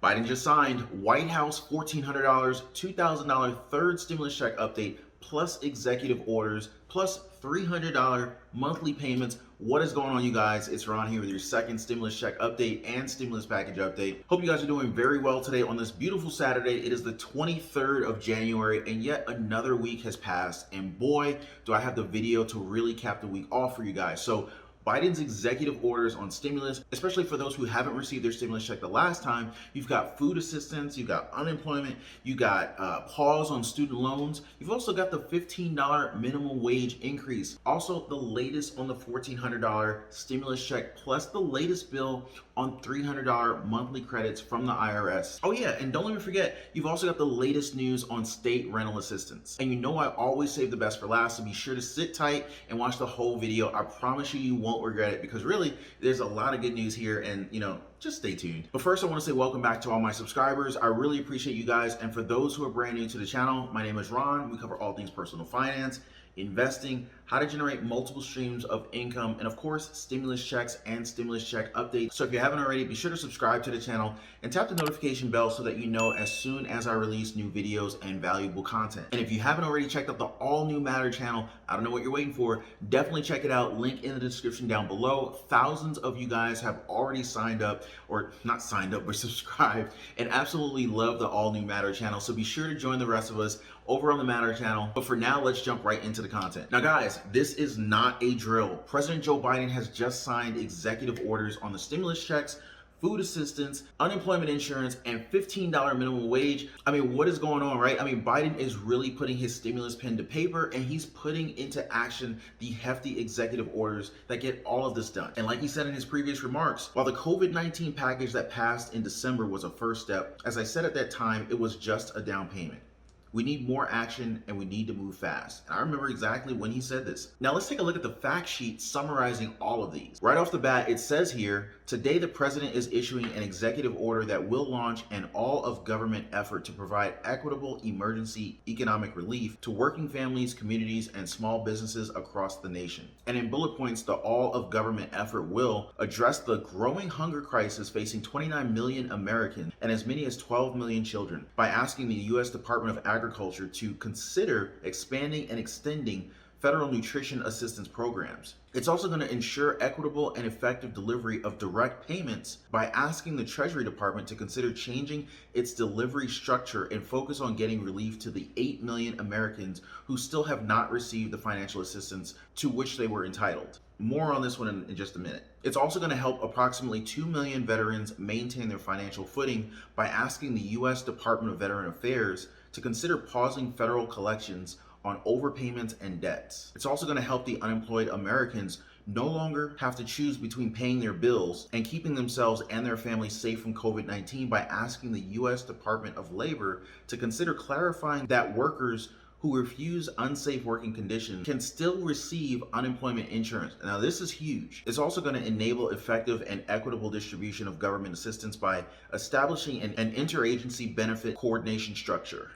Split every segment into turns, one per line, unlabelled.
Biden just signed White House $1,400, $2,000 third stimulus check update, plus executive orders, plus $300 monthly payments. What is going on, you guys? It's Ron here with your second stimulus check update and stimulus package update. Hope you guys are doing very well today on this beautiful Saturday. It is the 23rd of January, and yet another week has passed. And boy, do I have the video to really cap the week off for you guys. So Biden's executive orders on stimulus, especially for those who haven't received their stimulus check the last time, you've got food assistance, you've got unemployment, you got pause on student loans. You've also got the $15 minimum wage increase. Also, the latest on the $1,400 stimulus check, plus the latest bill on $300 monthly credits from the IRS. Oh yeah, and don't let me forget, you've also got the latest news on state rental assistance. And you know I always save the best for last, so be sure to sit tight and watch the whole video. I promise you won't regret it, because really there's a lot of good news here, and just stay tuned. But first, I want to say welcome back to all my subscribers. I really appreciate you guys. And for those who are brand new to the channel, my name is Ron. We cover all things personal finance, investing, how to generate multiple streams of income, and of course, stimulus checks and stimulus check updates. So if you haven't already, be sure to subscribe to the channel and tap the notification bell so that you know as soon as I release new videos and valuable content. And if you haven't already checked out the all new Matter channel, I don't know what you're waiting for, definitely check it out. Link in the description down below. Thousands of you guys have already signed up, or not signed up, but subscribed, and absolutely love the all new Matter channel. So be sure to join the rest of us over on the Matter channel. But for now, let's jump right into the content. Now guys, this is not a drill. President Joe Biden has just signed executive orders on the stimulus checks, food assistance, unemployment insurance, and $15 minimum wage. I mean, what is going on, right? I mean, Biden is really putting his stimulus pen to paper, and he's putting into action the hefty executive orders that get all of this done. And like he said in his previous remarks, while the COVID-19 package that passed in December was a first step, as I said at that time, it was just a down payment. We need more action, and we need to move fast. And I remember exactly when he said this. Now let's take a look at the fact sheet summarizing all of these. Right off the bat, it says here, today the president is issuing an executive order that will launch an all-of-government effort to provide equitable emergency economic relief to working families, communities, and small businesses across the nation. And in bullet points, the all-of-government effort will address the growing hunger crisis facing 29 million Americans and as many as 12 million children by asking the U.S. Department of Agriculture to consider expanding and extending federal nutrition assistance programs. It's also going to ensure equitable and effective delivery of direct payments by asking the Treasury Department to consider changing its delivery structure and focus on getting relief to the 8 million Americans who still have not received the financial assistance to which they were entitled. More on this one in just a minute. It's also going to help approximately 2 million veterans maintain their financial footing by asking the U.S. Department of Veteran Affairs to consider pausing federal collections on overpayments and debts. It's also going to help the unemployed Americans no longer have to choose between paying their bills and keeping themselves and their families safe from COVID-19 by asking the U.S. Department of Labor to consider clarifying that workers who refuse unsafe working conditions can still receive unemployment insurance. Now, this is huge. It's also going to enable effective and equitable distribution of government assistance by establishing an interagency benefit coordination structure.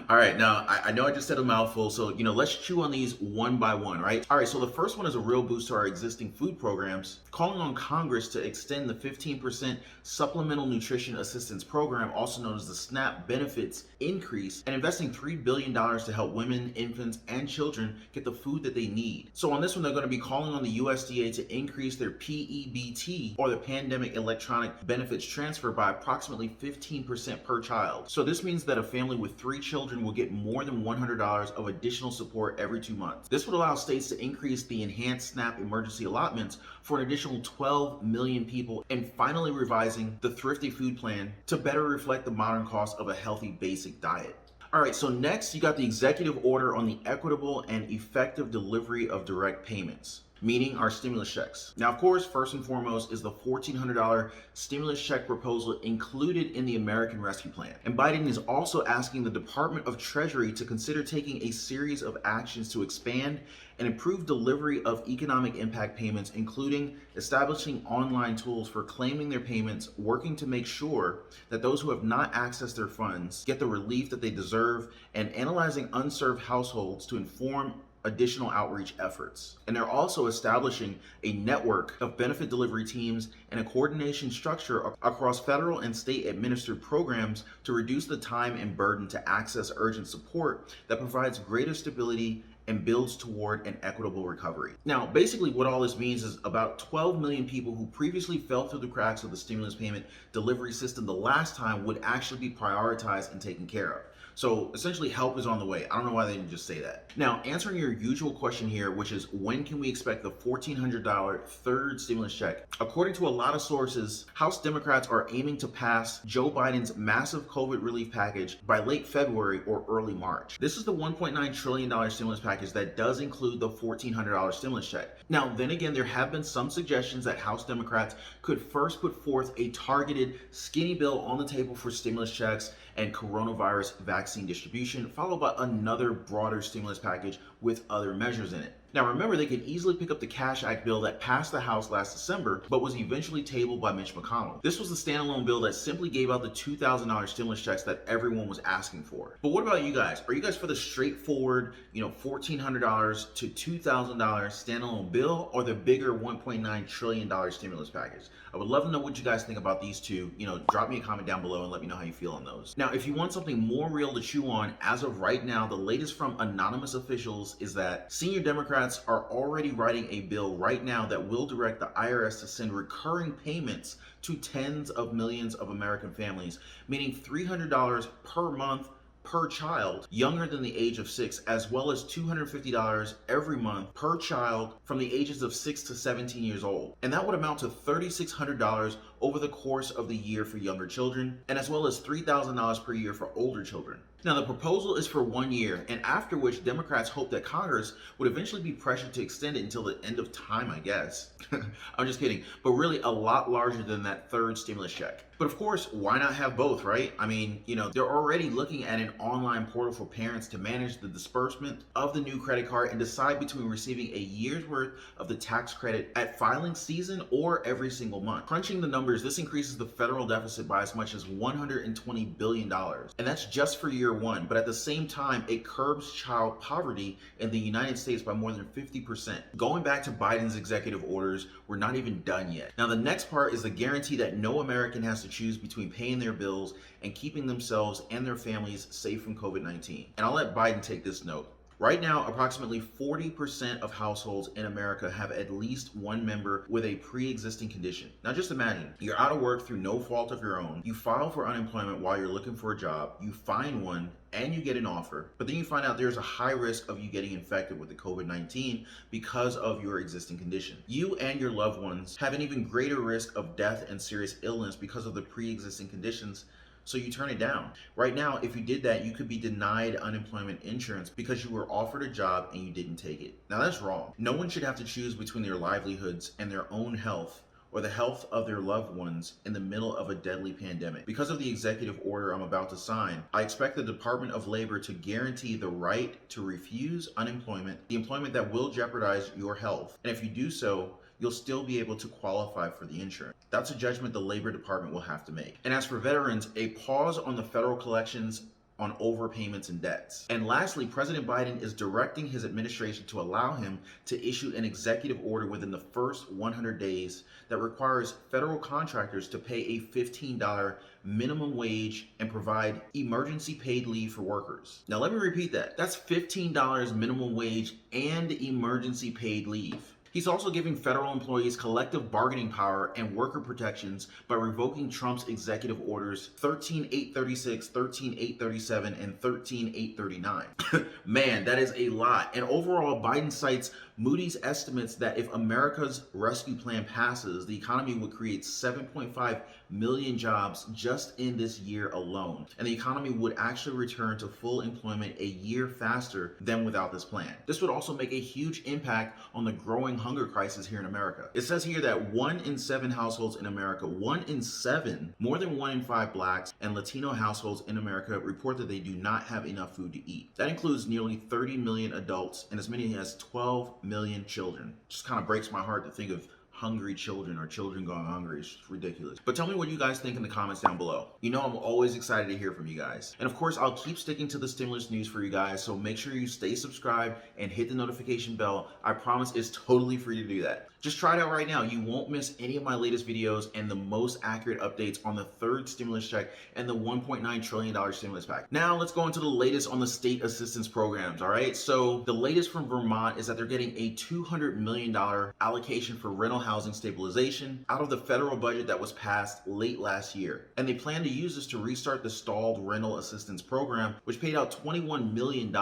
All right, now, I know I just said a mouthful, so, let's chew on these one by one, right? All right, so the first one is a real boost to our existing food programs, calling on Congress to extend the 15% Supplemental Nutrition Assistance Program, also known as the SNAP benefits increase, and investing $3 billion to help women, infants, and children get the food that they need. So on this one, they're going to be calling on the USDA to increase their PEBT, or the Pandemic Electronic Benefits Transfer, by approximately 15% per child. So this means that a family with 3 children will get more than $100 of additional support every 2 months. This would allow states to increase the enhanced SNAP emergency allotments for an additional 12 million people, and finally revising the Thrifty Food Plan to better reflect the modern cost of a healthy basic diet. All right, so next you got the executive order on the equitable and effective delivery of direct payments, meaning our stimulus checks. Now, of course, first and foremost is the $1,400 stimulus check proposal included in the American Rescue Plan. And Biden is also asking the Department of Treasury to consider taking a series of actions to expand and improve delivery of economic impact payments, including establishing online tools for claiming their payments, working to make sure that those who have not accessed their funds get the relief that they deserve, and analyzing unserved households to inform additional outreach efforts. And they're also establishing a network of benefit delivery teams and a coordination structure across federal and state administered programs to reduce the time and burden to access urgent support that provides greater stability and builds toward an equitable recovery. Now, basically what all this means is about 12 million people who previously fell through the cracks of the stimulus payment delivery system the last time would actually be prioritized and taken care of. So essentially help is on the way. I don't know why they didn't just say that. Now, answering your usual question here, which is when can we expect the $1,400 third stimulus check? According to a lot of sources, House Democrats are aiming to pass Joe Biden's massive COVID relief package by late February or early March. This is the $1.9 trillion stimulus package that does include the $1,400 stimulus check. Now, then again, there have been some suggestions that House Democrats could first put forth a targeted skinny bill on the table for stimulus checks and coronavirus vaccine distribution, followed by another broader stimulus package with other measures in it. Now remember, they could easily pick up the Cash Act bill that passed the House last December, but was eventually tabled by Mitch McConnell. This was the standalone bill that simply gave out the $2,000 stimulus checks that everyone was asking for. But what about you guys? Are you guys for the straightforward, $1,400 to $2,000 standalone bill, or the bigger $1.9 trillion stimulus package? I would love to know what you guys think about these two. Drop me a comment down below and let me know how you feel on those. Now, if you want something more real to chew on, as of right now, the latest from anonymous officials is that senior Democrats are already writing a bill right now that will direct the IRS to send recurring payments to tens of millions of American families, meaning $300 per month per child younger than the age of 6, as well as $250 every month per child from the ages of 6 to 17 years old. And that would amount to $3,600 over the course of the year for younger children, and as well as $3,000 per year for older children. Now, the proposal is for 1 year, and after which Democrats hope that Congress would eventually be pressured to extend it until the end of time, I guess. I'm just kidding, but really a lot larger than that third stimulus check. But of course, why not have both, right? I mean, they're already looking at an online portal for parents to manage the disbursement of the new credit card and decide between receiving a year's worth of the tax credit at filing season or every single month. Crunching the numbers, this increases the federal deficit by as much as $120 billion. And that's just for year one, but at the same time, it curbs child poverty in the United States by more than 50%. Going back to Biden's executive orders, we're not even done yet. Now, the next part is the guarantee that no American has to choose between paying their bills and keeping themselves and their families safe from COVID-19. And I'll let Biden take this note. Right now, approximately 40% of households in America have at least one member with a pre-existing condition. Now just imagine, you're out of work through no fault of your own, you file for unemployment while you're looking for a job, you find one, and you get an offer, but then you find out there's a high risk of you getting infected with the COVID-19 because of your existing condition. You and your loved ones have an even greater risk of death and serious illness because of the pre-existing conditions, so you turn it down. Right now, if you did that, you could be denied unemployment insurance because you were offered a job and you didn't take it. Now that's wrong. No one should have to choose between their livelihoods and their own health or the health of their loved ones in the middle of a deadly pandemic. Because of the executive order I'm about to sign, I expect the Department of Labor to guarantee the right to refuse unemployment, the employment that will jeopardize your health. And if you do so, you'll still be able to qualify for the insurance. That's a judgment the Labor Department will have to make. And as for veterans, a pause on the federal collections on overpayments and debts. And lastly, President Biden is directing his administration to allow him to issue an executive order within the first 100 days that requires federal contractors to pay a $15 minimum wage and provide emergency paid leave for workers. Now let me repeat that. That's $15 minimum wage and emergency paid leave. He's also giving federal employees collective bargaining power and worker protections by revoking Trump's executive orders 13836, 13837, and 13839. Man, that is a lot. And overall, Biden cites Moody's estimates that if America's rescue plan passes, the economy would create 7.5 million jobs just in this year alone. And the economy would actually return to full employment a year faster than without this plan. This would also make a huge impact on the growing hunger crisis here in America. It says here that 1 in 7 households in America, 1 in 7, more than 1 in 5 Blacks and Latino households in America report that they do not have enough food to eat. That includes nearly 30 million adults and as many as 12 million children. Just kind of breaks my heart to think of hungry children or children going hungry. It's ridiculous. But tell me what you guys think in the comments down below. You know I'm always excited to hear from you guys. And of course, I'll keep sticking to the stimulus news for you guys, so make sure you stay subscribed and hit the notification bell. I promise it's totally free to do that. Just try it out right now. You won't miss any of my latest videos and the most accurate updates on the third stimulus check and the $1.9 trillion stimulus package. Now let's go into the latest on the state assistance programs, all right? So the latest from Vermont is that they're getting a $200 million allocation for rental housing stabilization out of the federal budget that was passed late last year. And they plan to use this to restart the stalled rental assistance program, which paid out $21 million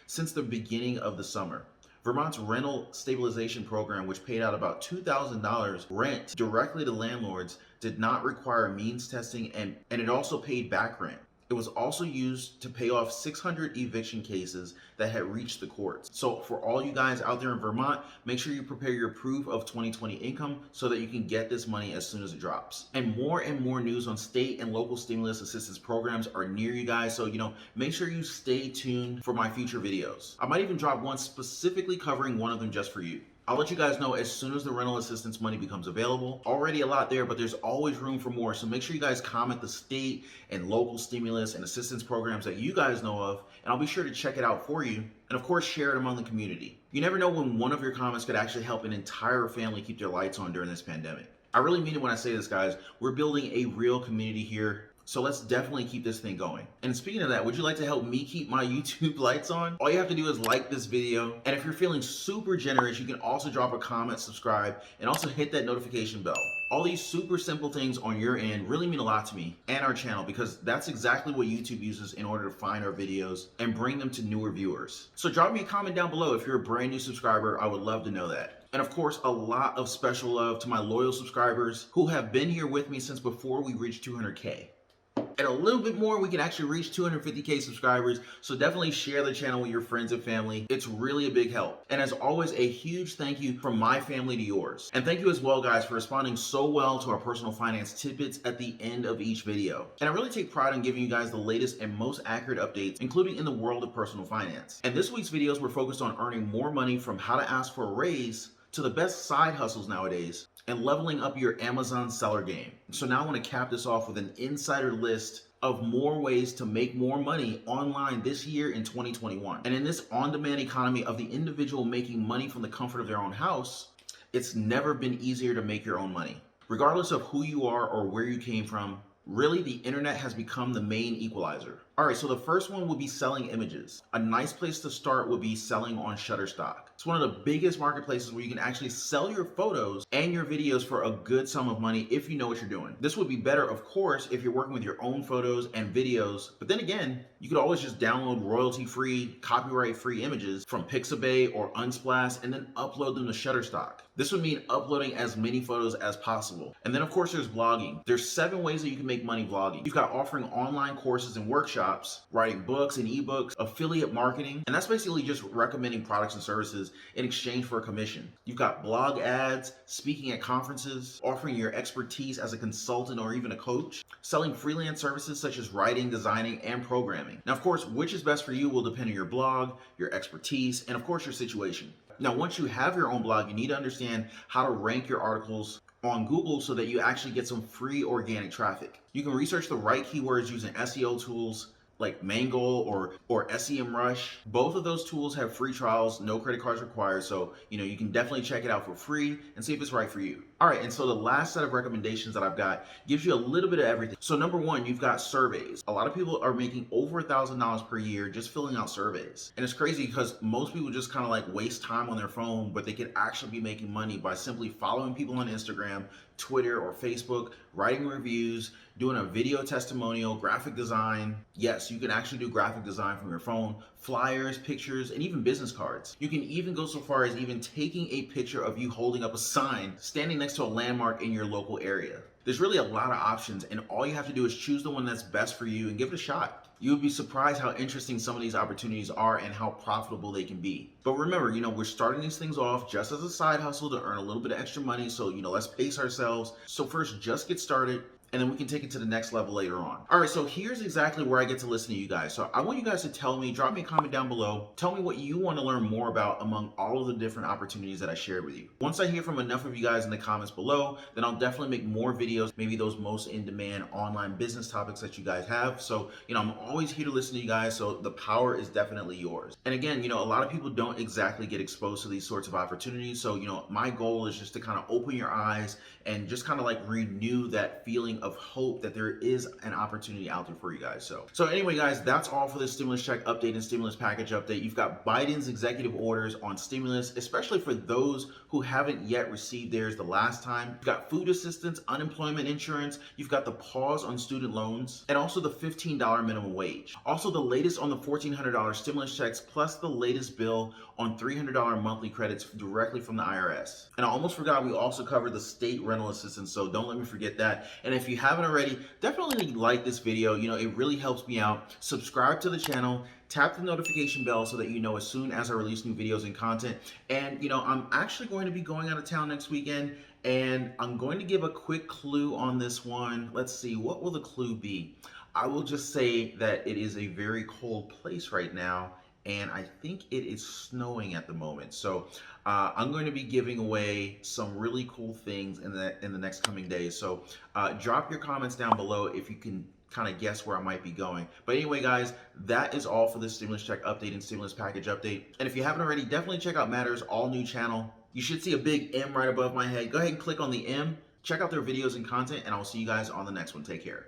since the beginning of the summer. Vermont's rental stabilization program, which paid out about $2,000 rent directly to landlords, did not require means testing, and it also paid back rent. It was also used to pay off 600 eviction cases that had reached the courts. So for all you guys out there in Vermont, make sure you prepare your proof of 2020 income so that you can get this money as soon as it drops. And more news on state and local stimulus assistance programs are near you guys. So, make sure you stay tuned for my future videos. I might even drop one specifically covering one of them just for you. I'll let you guys know as soon as the rental assistance money becomes available. Already a lot there, but there's always room for more. So make sure you guys comment the state and local stimulus and assistance programs that you guys know of, and I'll be sure to check it out for you. And of course, share it among the community. You never know when one of your comments could actually help an entire family keep their lights on during this pandemic. I really mean it when I say this, guys. We're building a real community here. So let's definitely keep this thing going. And speaking of that, would you like to help me keep my YouTube lights on? All you have to do is like this video. And if you're feeling super generous, you can also drop a comment, subscribe, and also hit that notification bell. All these super simple things on your end really mean a lot to me and our channel, because that's exactly what YouTube uses in order to find our videos and bring them to newer viewers. So drop me a comment down below if you're a brand new subscriber. I would love to know that. And of course, a lot of special love to my loyal subscribers who have been here with me since before we reached 200K. And a little bit more, we can actually reach 250K subscribers. So definitely share the channel with your friends and family. It's really a big help. And as always, a huge thank you from my family to yours. And thank you as well, guys, for responding so well to our personal finance tidbits at the end of each video. And I really take pride in giving you guys the latest and most accurate updates, including in the world of personal finance. And this week's videos were focused on earning more money from how to ask for a raise to the best side hustles nowadays, and leveling up your Amazon seller game. So now I want to cap this off with an insider list of more ways to make more money online this year in 2021. And in this on-demand economy of the individual making money from the comfort of their own house, it's never been easier to make your own money. Regardless of who you are or where you came from, really the internet has become the main equalizer. All right, so the first one would be selling images. A nice place to start would be selling on Shutterstock. It's one of the biggest marketplaces where you can actually sell your photos and your videos for a good sum of money if you know what you're doing. This would be better, of course, if you're working with your own photos and videos, but then again, you could always just download royalty-free, copyright-free images from Pixabay or Unsplash and then upload them to Shutterstock. This would mean uploading as many photos as possible. And then of course there's blogging. There's 7 ways that you can make money vlogging. You've got offering online courses and workshops, writing books and ebooks, affiliate marketing, and that's basically just recommending products and services in exchange for a commission. You've got blog ads, speaking at conferences, offering your expertise as a consultant or even a coach, selling freelance services such as writing, designing, and programming. Now, of course, which is best for you will depend on your blog, your expertise, and of course your situation. Now, once you have your own blog, you need to understand how to rank your articles on Google so that you actually get some free organic traffic. You can research the right keywords using SEO tools like Mango or SEMrush. Both of those tools have free trials, no credit cards required, so you can definitely check it out for free and see if it's right for you. All right, and so the last set of recommendations that I've got gives you a little bit of everything. So number one, you've got surveys. A lot of people are making over $1,000 per year just filling out surveys. And it's crazy because most people just kind of like waste time on their phone, but they could actually be making money by simply following people on Instagram, Twitter, or Facebook, writing reviews, doing a video testimonial, graphic design. Yes, you can actually do graphic design from your phone, flyers, pictures, and even business cards. You can even go so far as even taking a picture of you holding up a sign, standing next to a landmark in your local area. There's really a lot of options, and all you have to do is choose the one that's best for you and give it a shot. You would be surprised how interesting some of these opportunities are and how profitable they can be. But remember, we're starting these things off just as a side hustle to earn a little bit of extra money. So, let's pace ourselves. So first, just get started. and then we can take it to the next level later on. All right, so here's exactly where I get to listen to you guys. So I want you guys to tell me, drop me a comment down below, tell me what you want to learn more about among all of the different opportunities that I shared with you. Once I hear from enough of you guys in the comments below, then I'll definitely make more videos, maybe those most in-demand online business topics that you guys have. So, I'm always here to listen to you guys, so the power is definitely yours. And again, a lot of people don't exactly get exposed to these sorts of opportunities. So, my goal is just to kind of open your eyes and just kind of like renew that feeling of hope that there is an opportunity out there for you guys. So anyway, guys, that's all for this stimulus check update and stimulus package update. You've got Biden's executive orders on stimulus, especially for those who haven't yet received theirs the last time. You've got food assistance, unemployment insurance. You've got the pause on student loans, and also the $15 minimum wage. Also the latest on the $1,400 stimulus checks, plus the latest bill on $300 monthly credits directly from the IRS. And I almost forgot, we also covered the state rental assistance, so don't let me forget that. And if you haven't already, definitely like this video. It really helps me out. Subscribe to the channel, tap the notification bell so that you know as soon as I release new videos and content. And I'm actually going to be going out of town next weekend, and I'm going to give a quick clue on this one. Let's see, what will the clue be? I will just say that it is a very cold place right now, and I think it is snowing at the moment. So I'm going to be giving away some really cool things in the next coming days. So drop your comments down below if you can kind of guess where I might be going. But anyway, guys, that is all for this stimulus check update and stimulus package update. And if you haven't already, definitely check out Matter's all new channel. You should see a big M right above my head. Go ahead and click on the M. Check out their videos and content, and I'll see you guys on the next one. Take care.